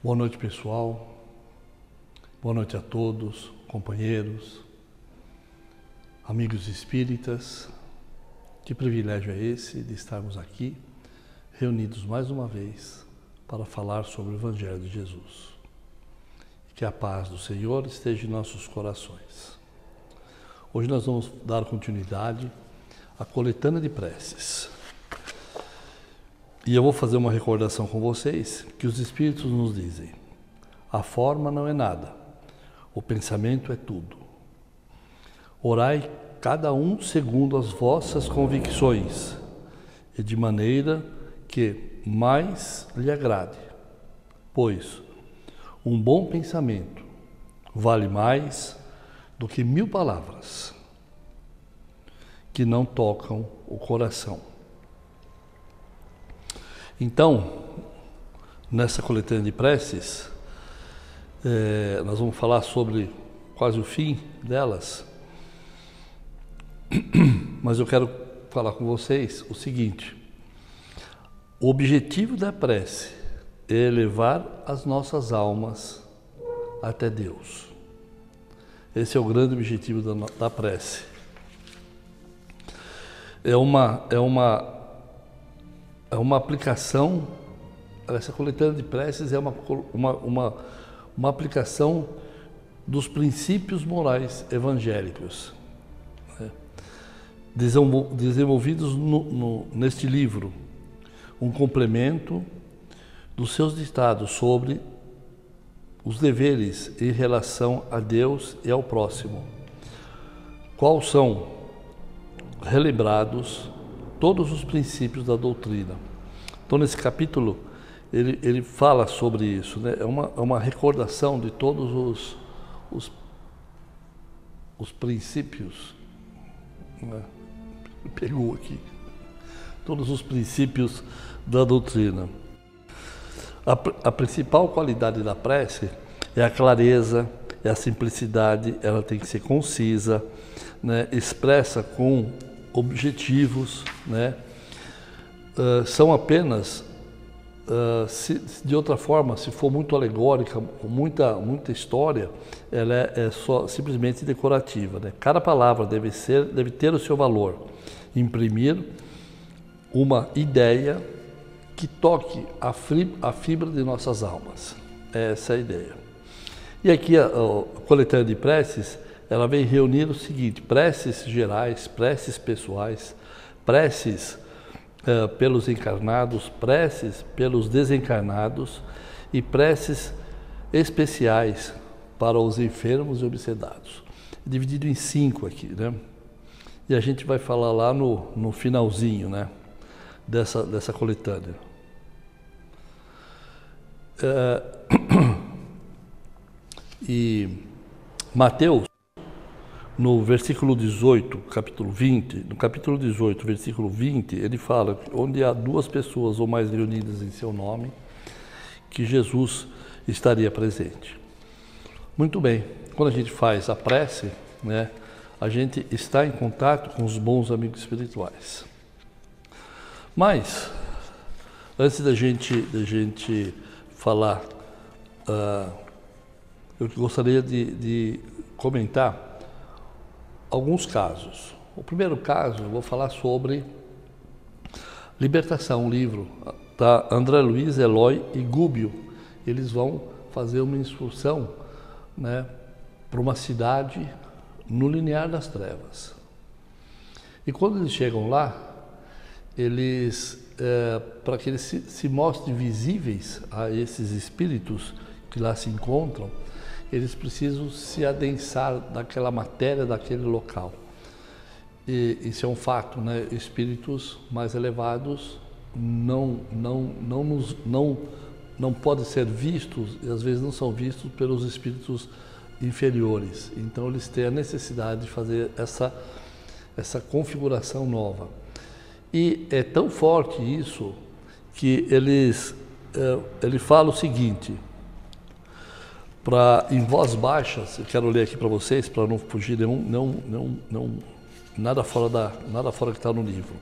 Boa noite, pessoal. Boa noite a todos, companheiros, amigos espíritas. Que privilégio é esse de estarmos aqui, reunidos mais uma vez, para falar sobre o Evangelho de Jesus. Que a paz do Senhor esteja em nossos corações. Hoje nós vamos dar continuidade à coletânea de preces. E eu vou fazer uma recordação com vocês que os Espíritos nos dizem: a forma não é nada, o pensamento é tudo. Orai cada um segundo as vossas convicções e de maneira que mais lhe agrade, pois um bom pensamento vale mais do que 1000 palavras que não tocam o coração. Então, nessa coletânea de preces, nós vamos falar sobre quase o fim delas, mas eu quero falar com vocês o seguinte: o objetivo da prece é elevar as nossas almas até Deus. Esse é o grande objetivo da prece. É uma aplicação, essa coletânea de preces é uma aplicação dos princípios morais evangélicos, né, desenvolvidos neste livro, um complemento dos seus ditados sobre os deveres em relação a Deus e ao próximo, qual são relembrados todos os princípios da doutrina. Então, nesse capítulo, ele fala sobre isso, né? É uma recordação de todos os princípios, né? Pegou aqui, todos os princípios da doutrina. A principal qualidade da prece é a clareza, é a simplicidade, ela tem que ser concisa, né? Expressa com objetivos, né? São apenas, de outra forma, se for muito alegórica, com muita história, ela é só simplesmente decorativa, né? Cada palavra deve ter o seu valor, imprimir uma ideia que toque a fibra de nossas almas. Essa é a ideia. E aqui a coletânea de preces, ela vem reunir o seguinte: preces gerais, preces pessoais, preces pelos encarnados, preces pelos desencarnados e preces especiais para os enfermos e obsedados. Dividido em 5 aqui, né? E a gente vai falar lá no finalzinho, né, dessa coletânea. E Mateus, no versículo 18, capítulo 20, no capítulo 18, versículo 20, ele fala que onde há 2 pessoas ou mais reunidas em seu nome, que Jesus estaria presente. Muito bem, quando a gente faz a prece, né, a gente está em contato com os bons amigos espirituais. Mas, antes da gente falar, eu gostaria de comentar alguns casos. O primeiro caso, eu vou falar sobre Libertação, um livro da André Luiz, Eloy e Gubbio. Eles vão fazer uma excursão, né, para uma cidade no limiar das trevas. E quando eles chegam lá, para que eles se mostrem visíveis a esses espíritos que lá se encontram, eles precisam se adensar daquela matéria, daquele local. E isso é um fato, né? Espíritos mais elevados não podem ser vistos, e às vezes não são vistos pelos espíritos inferiores. Então eles têm a necessidade de fazer essa configuração nova. E é tão forte isso que ele fala o seguinte: em voz baixa, eu quero ler aqui para vocês, para não fugir nada fora que está no livro.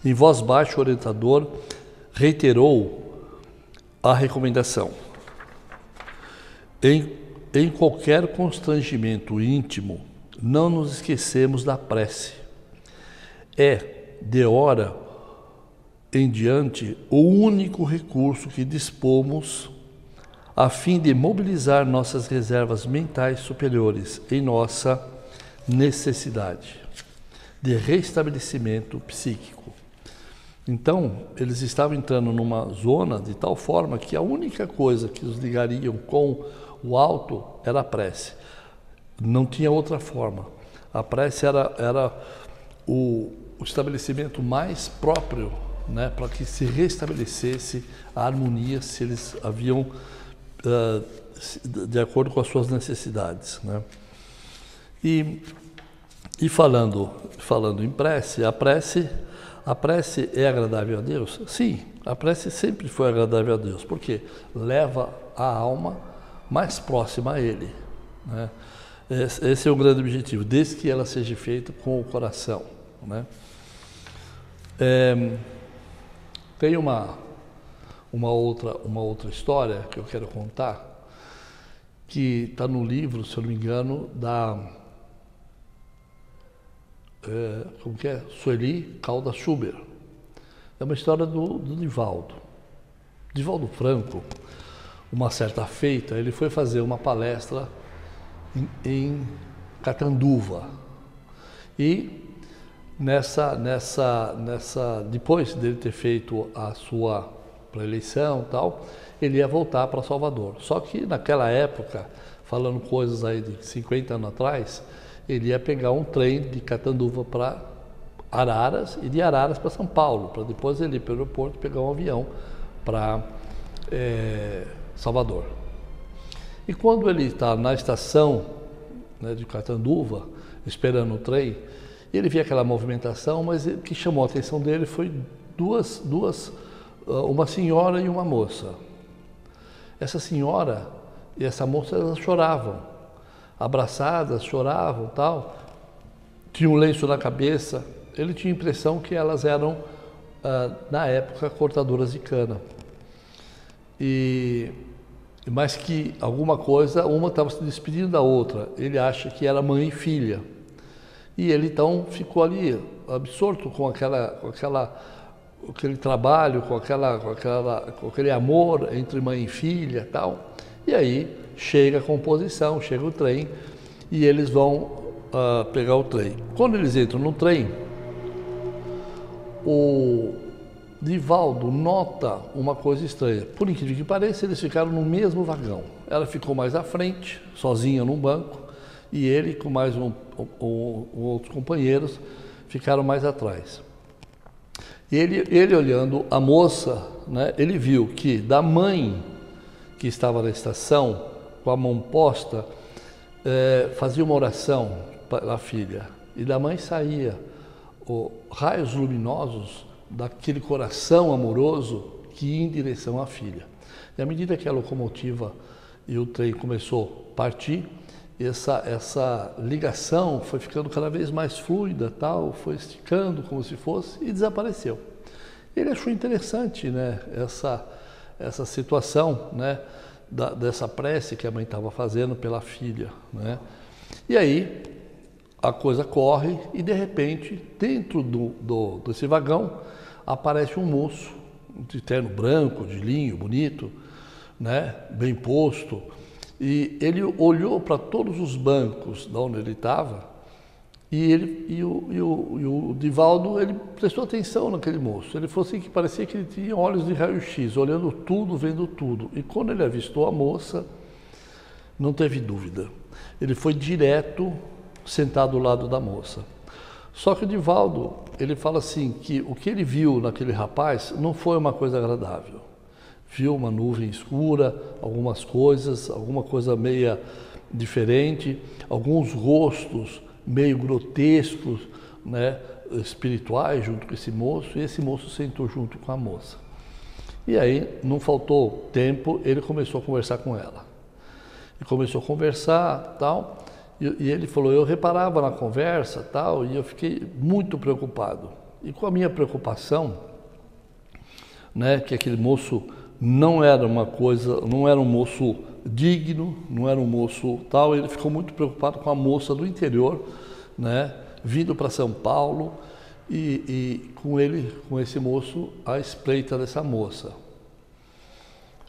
Em voz baixa, o orientador reiterou a recomendação: Em qualquer constrangimento íntimo, não nos esquecemos da prece. É, de hora em diante, o único recurso que dispomos a fim de mobilizar nossas reservas mentais superiores em nossa necessidade de restabelecimento psíquico. Então, eles estavam entrando numa zona de tal forma que a única coisa que os ligariam com o alto era a prece. Não tinha outra forma. A prece era o estabelecimento mais próprio, né, para que se restabelecesse a harmonia, se eles haviam de acordo com as suas necessidades, né? E falando em prece, a prece é agradável a Deus? Sim, a prece sempre foi agradável a Deus, porque leva a alma mais próxima a Ele, né? Esse é o grande objetivo, desde que ela seja feita com o coração, né? Tem uma outra história que eu quero contar, que está no livro, se eu não me engano, como que é? Sueli Caldas Schuber. É uma história do Divaldo. Divaldo Franco, uma certa feita, ele foi fazer uma palestra em Catanduva. E depois dele ter feito a sua pré-eleição e tal, ele ia voltar para Salvador. Só que naquela época, falando coisas aí de 50 anos atrás, ele ia pegar um trem de Catanduva para Araras e de Araras para São Paulo, para depois ele ir para o aeroporto pegar um avião para Salvador. E quando ele está na estação, né, de Catanduva, esperando o trem, ele via aquela movimentação, mas o que chamou a atenção dele foi uma senhora e uma moça. Essa senhora e essa moça, elas choravam, abraçadas, choravam, tal. Tinha um lenço na cabeça. Ele tinha a impressão que elas eram, na época, cortadoras de cana. Mas que alguma coisa, uma estava se despedindo da outra. Ele acha que era mãe e filha. E ele então ficou ali absorto com aquele trabalho, com aquele amor entre mãe e filha, tal. E aí chega a composição, chega o trem e eles vão pegar o trem. Quando eles entram no trem, o Divaldo nota uma coisa estranha. Por incrível que pareça, eles ficaram no mesmo vagão. Ela ficou mais à frente, sozinha num banco, e ele com mais outros companheiros ficaram mais atrás. E ele olhando a moça, né, ele viu que da mãe que estava na estação, com a mão posta, fazia uma oração para a filha. E da mãe saía raios luminosos daquele coração amoroso que ia em direção à filha. E à medida que a locomotiva e o trem começou a partir, essa ligação foi ficando cada vez mais fluida, tal, foi esticando como se fosse e desapareceu. Ele achou interessante, né, essa situação, né, dessa prece que a mãe estava fazendo pela filha, né? E aí a coisa corre e de repente dentro desse vagão aparece um moço de terno branco, de linho, bonito, né, bem posto. E ele olhou para todos os bancos de onde ele estava e o Divaldo, ele prestou atenção naquele moço. Ele falou assim que parecia que ele tinha olhos de raio-x, olhando tudo, vendo tudo. E quando ele avistou a moça, não teve dúvida. Ele foi direto sentado ao lado da moça. Só que o Divaldo, ele fala assim que o que ele viu naquele rapaz não foi uma coisa agradável. Viu uma nuvem escura, alguma coisa meia diferente, alguns rostos meio grotescos, né, espirituais junto com esse moço, e esse moço sentou junto com a moça. E aí, não faltou tempo, ele começou a conversar com ela. E começou a conversar, tal, e ele falou, eu reparava na conversa, tal, e eu fiquei muito preocupado. E com a minha preocupação, né, que aquele moço não era uma coisa, não era um moço digno, não era um moço tal. Ele ficou muito preocupado com a moça do interior, né, vindo para São Paulo e com esse moço, à espreita dessa moça.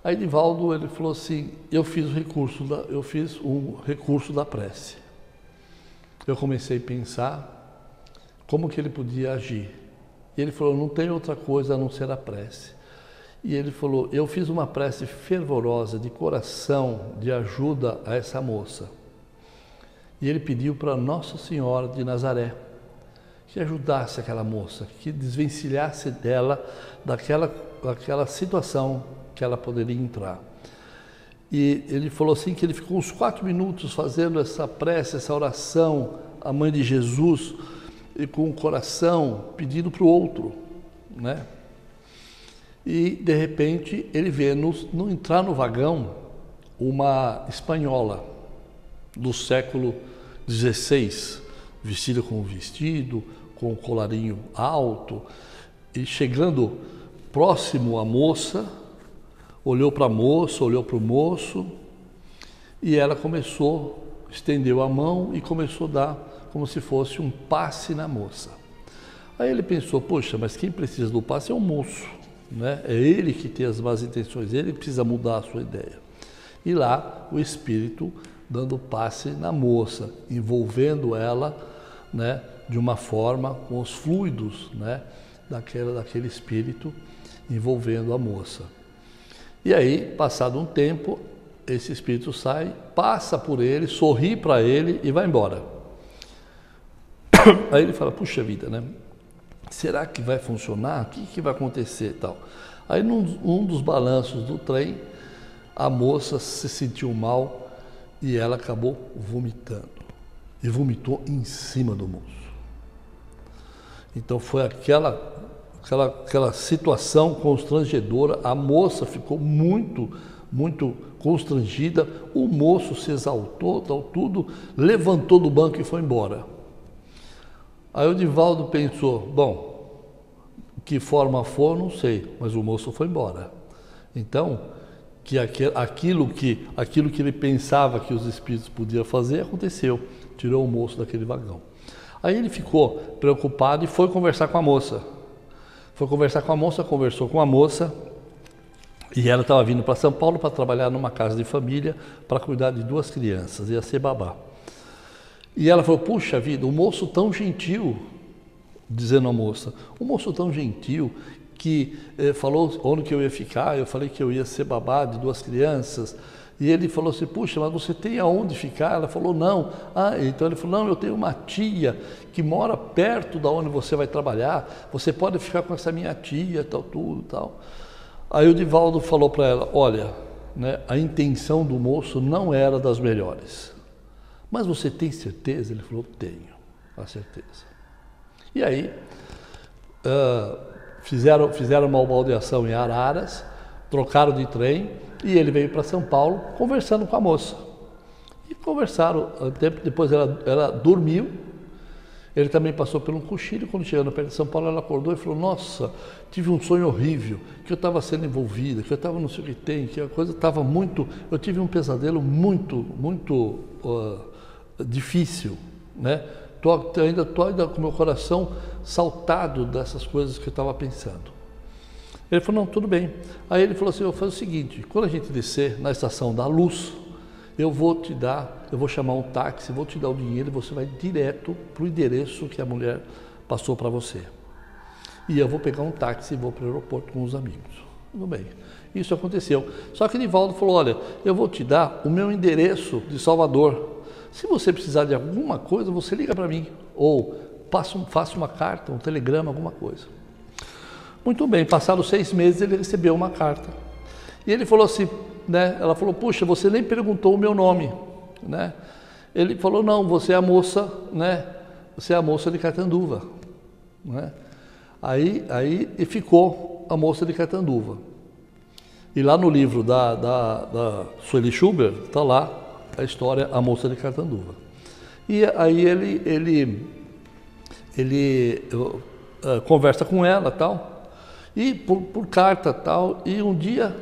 Aí Divaldo, ele falou assim, eu fiz um recurso da prece. Eu comecei a pensar como que ele podia agir. E ele falou, não tem outra coisa a não ser a prece. E ele falou, eu fiz uma prece fervorosa, de coração, de ajuda a essa moça. E ele pediu para Nossa Senhora de Nazaré que ajudasse aquela moça, que desvencilhasse dela daquela situação que ela poderia entrar. E ele falou assim que ele ficou uns 4 minutos fazendo essa prece, essa oração à Mãe de Jesus, e com o coração pedindo para o outro, né? E de repente ele vê no entrar no vagão uma espanhola do século XVI, vestida com um vestido, com um colarinho alto, e chegando próximo à moça, olhou para a moça, olhou para o moço, e ela estendeu a mão e começou a dar como se fosse um passe na moça. Aí ele pensou, poxa, mas quem precisa do passe é o moço, né? É ele que tem as más intenções, ele precisa mudar a sua ideia. E lá o espírito dando passe na moça, envolvendo ela, né, de uma forma com os fluidos, né, daquele espírito envolvendo a moça. E aí, passado um tempo, esse espírito sai, passa por ele, sorri para ele e vai embora. Aí ele fala, puxa vida, né? Será que vai funcionar? O que vai acontecer e tal? Aí, num dos balanços do trem, a moça se sentiu mal e ela acabou vomitando. E vomitou em cima do moço. Então foi aquela situação constrangedora. A moça ficou muito constrangida. O moço se exaltou, tal, tudo, levantou do banco e foi embora. Aí o Divaldo pensou, bom, que forma for, não sei, mas o moço foi embora. Então, que aquilo que ele pensava que os espíritos podiam fazer, aconteceu. Tirou o moço daquele vagão. Aí ele ficou preocupado e foi conversar com a moça. Conversou com a moça, e ela estava vindo para São Paulo para trabalhar numa casa de família, para cuidar de 2 crianças, ia ser babá. E ela falou, puxa vida, o moço tão gentil, dizendo à moça, o moço tão gentil que falou onde que eu ia ficar, eu falei que eu ia ser babá de 2 crianças, e ele falou assim, puxa, mas você tem aonde ficar? Ela falou, não. Então ele falou, não, eu tenho uma tia que mora perto da onde você vai trabalhar, você pode ficar com essa minha tia, tal, tudo, tal. Aí o Divaldo falou para ela, olha, né, a intenção do moço não era das melhores. Mas você tem certeza? Ele falou, tenho, a certeza. E aí, fizeram uma baldeação em Araras, trocaram de trem, e ele veio para São Paulo conversando com a moça. E conversaram, depois ela dormiu, ele também passou por um cochilo, quando chegando perto de São Paulo, ela acordou e falou, nossa, tive um sonho horrível, que eu estava sendo envolvida, que eu estava não sei o que tem, que a coisa estava eu tive um pesadelo muito difícil, né? Ainda com o meu coração saltado dessas coisas que eu estava pensando. Ele falou, não, tudo bem. Aí ele falou assim, eu vou fazer o seguinte, quando a gente descer na Estação da Luz, eu vou chamar um táxi, vou te dar o dinheiro e você vai direto para o endereço que a mulher passou para você. E eu vou pegar um táxi e vou para o aeroporto com os amigos. Tudo bem. Isso aconteceu. Só que Divaldo falou, olha, eu vou te dar o meu endereço de Salvador. Se você precisar de alguma coisa, você liga para mim. Ou faça uma carta, um telegrama, alguma coisa. Muito bem, passados 6 meses ele recebeu uma carta. E ele falou assim, né? Ela falou, puxa, você nem perguntou o meu nome, né? Ele falou, não, você é a moça, né? Você é a moça de Catanduva, né? Aí ficou a moça de Catanduva. E lá no livro da Sueli Schubert, está lá a história A Moça de Catanduva. E aí ele conversa com ela, tal, e por carta, tal, e um dia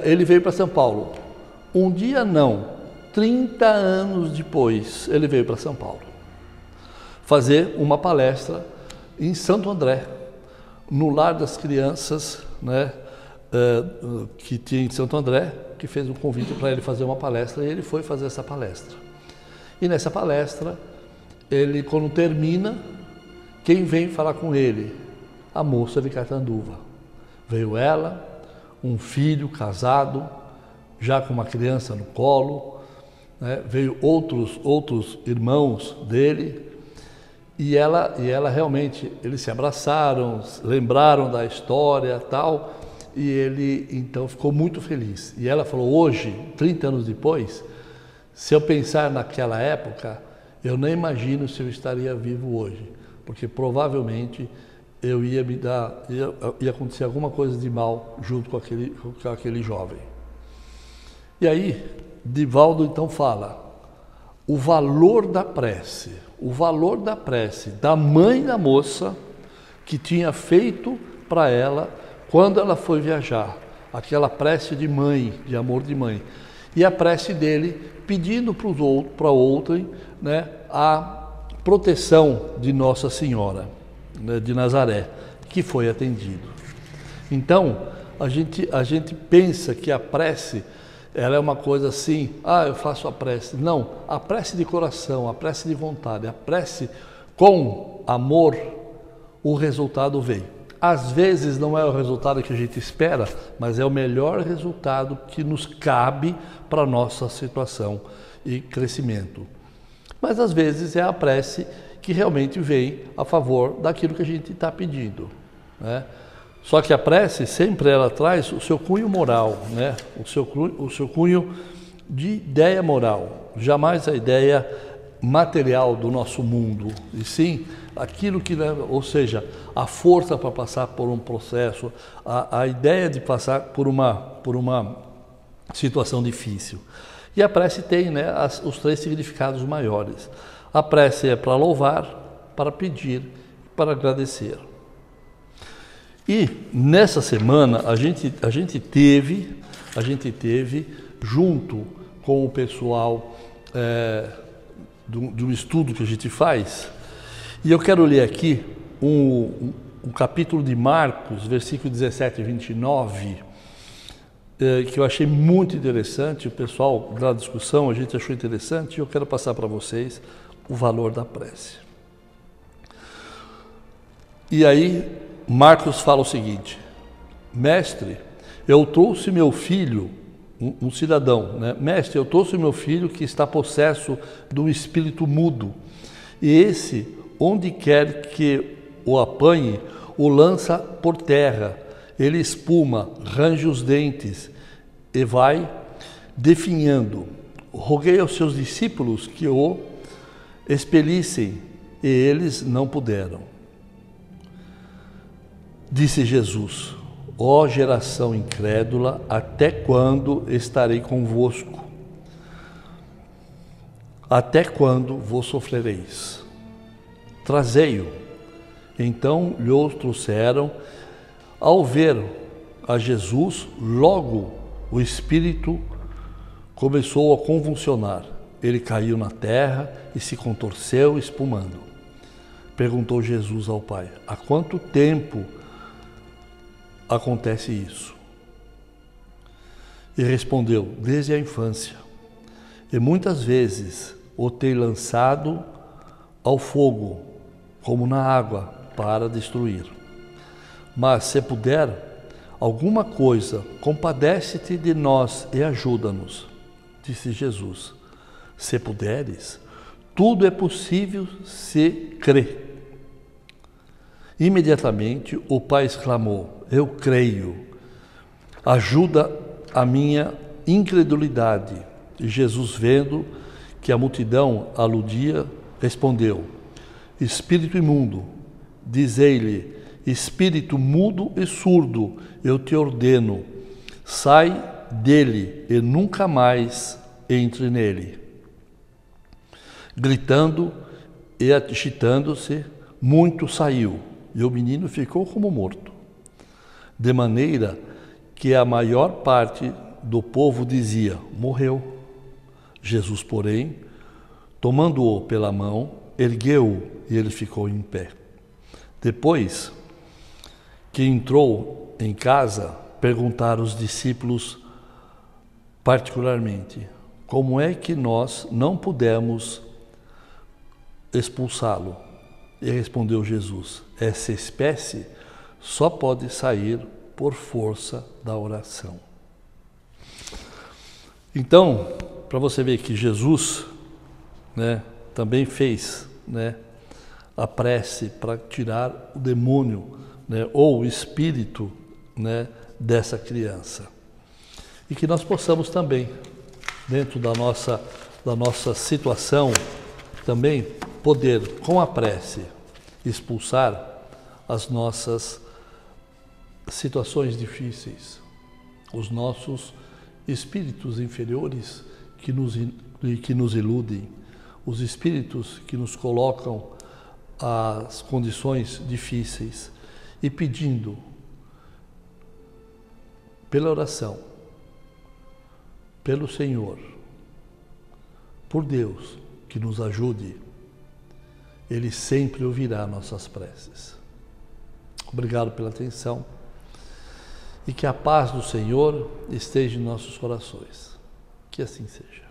ele veio para São Paulo. Um dia não, 30 anos depois, ele veio para São Paulo fazer uma palestra em Santo André, no Lar das Crianças, né, que tinha em Santo André, que fez um convite para ele fazer uma palestra, e ele foi fazer essa palestra. E nessa palestra, ele, quando termina, quem vem falar com ele? A moça de Catanduva. Veio ela, um filho casado, já com uma criança no colo, né? Veio outros irmãos dele, e ela realmente, eles se abraçaram, lembraram da história tal, e ele então ficou muito feliz. E ela falou, hoje, 30 anos depois, se eu pensar naquela época, eu nem imagino se eu estaria vivo hoje, porque provavelmente eu ia acontecer alguma coisa de mal junto com aquele jovem. E aí, Divaldo então fala, o valor da prece da mãe da moça que tinha feito para ela quando ela foi viajar, aquela prece de mãe, de amor de mãe, e a prece dele pedindo para outrem, né, a proteção de Nossa Senhora, né, de Nazaré, que foi atendido. Então, a gente pensa que a prece, ela é uma coisa assim, eu faço a prece. Não, a prece de coração, a prece de vontade, a prece com amor, o resultado vem. Às vezes não é o resultado que a gente espera, mas é o melhor resultado que nos cabe para a nossa situação e crescimento. Mas às vezes é a prece que realmente vem a favor daquilo que a gente está pedindo, né? Só que a prece sempre ela traz o seu cunho moral, né? O seu cunho de ideia moral, jamais a ideia material do nosso mundo, e sim aquilo que leva, ou seja, a força para passar por um processo, a ideia de passar por uma situação difícil. E a prece tem, né, os 3 significados maiores. A prece é para louvar, para pedir, para agradecer. E nessa semana a gente teve junto com o pessoal de um estudo que a gente faz, e eu quero ler aqui um capítulo de Marcos, versículo 17 e 29, que eu achei muito interessante. O pessoal da discussão, a gente achou interessante, e eu quero passar para vocês o valor da prece. E aí Marcos fala o seguinte: mestre, eu trouxe meu filho, um cidadão, né? Mestre, eu trouxe meu filho que está possesso de um espírito mudo, e esse, onde quer que o apanhe, o lança por terra, ele espuma, range os dentes e vai definhando. Roguei aos seus discípulos que o expelissem, e eles não puderam. Disse Jesus: ó geração incrédula, até quando estarei convosco? Até quando vos sofrereis? Trazei-o. Então lhe o trouxeram. Ao ver a Jesus, logo o espírito começou a convulsionar. Ele caiu na terra e se contorceu, espumando. Perguntou Jesus ao Pai: há quanto tempo acontece isso? E respondeu: desde a infância. E muitas vezes o tenho lançado ao fogo, como na água, para destruir. Mas se puder alguma coisa, compadece-te de nós e ajuda-nos. Disse Jesus: se puderes, tudo é possível se crê. Imediatamente o pai exclamou: eu creio, ajuda a minha incredulidade. E Jesus, vendo que a multidão aludia, respondeu: espírito imundo, dizei-lhe, espírito mudo e surdo, eu te ordeno, sai dele e nunca mais entre nele. Gritando e agitando-se, muito saiu, e o menino ficou como morto. De maneira que a maior parte do povo dizia: morreu. Jesus, porém, tomando-o pela mão, ergueu-o e ele ficou em pé. Depois que entrou em casa, perguntaram os discípulos particularmente: como é que nós não pudemos expulsá-lo? E respondeu Jesus: essa espécie só pode sair por força da oração. Então, para você ver que Jesus, né, também fez, né, a prece para tirar o demônio, né, ou o espírito, né, dessa criança. E que nós possamos também, dentro da nossa situação, também poder, com a prece, expulsar as nossas situações difíceis, os nossos espíritos inferiores que nos iludem, os espíritos que nos colocam as condições difíceis, e pedindo pela oração, pelo Senhor, por Deus, que nos ajude. Ele sempre ouvirá nossas preces. Obrigado pela atenção e que a paz do Senhor esteja em nossos corações. Que assim seja.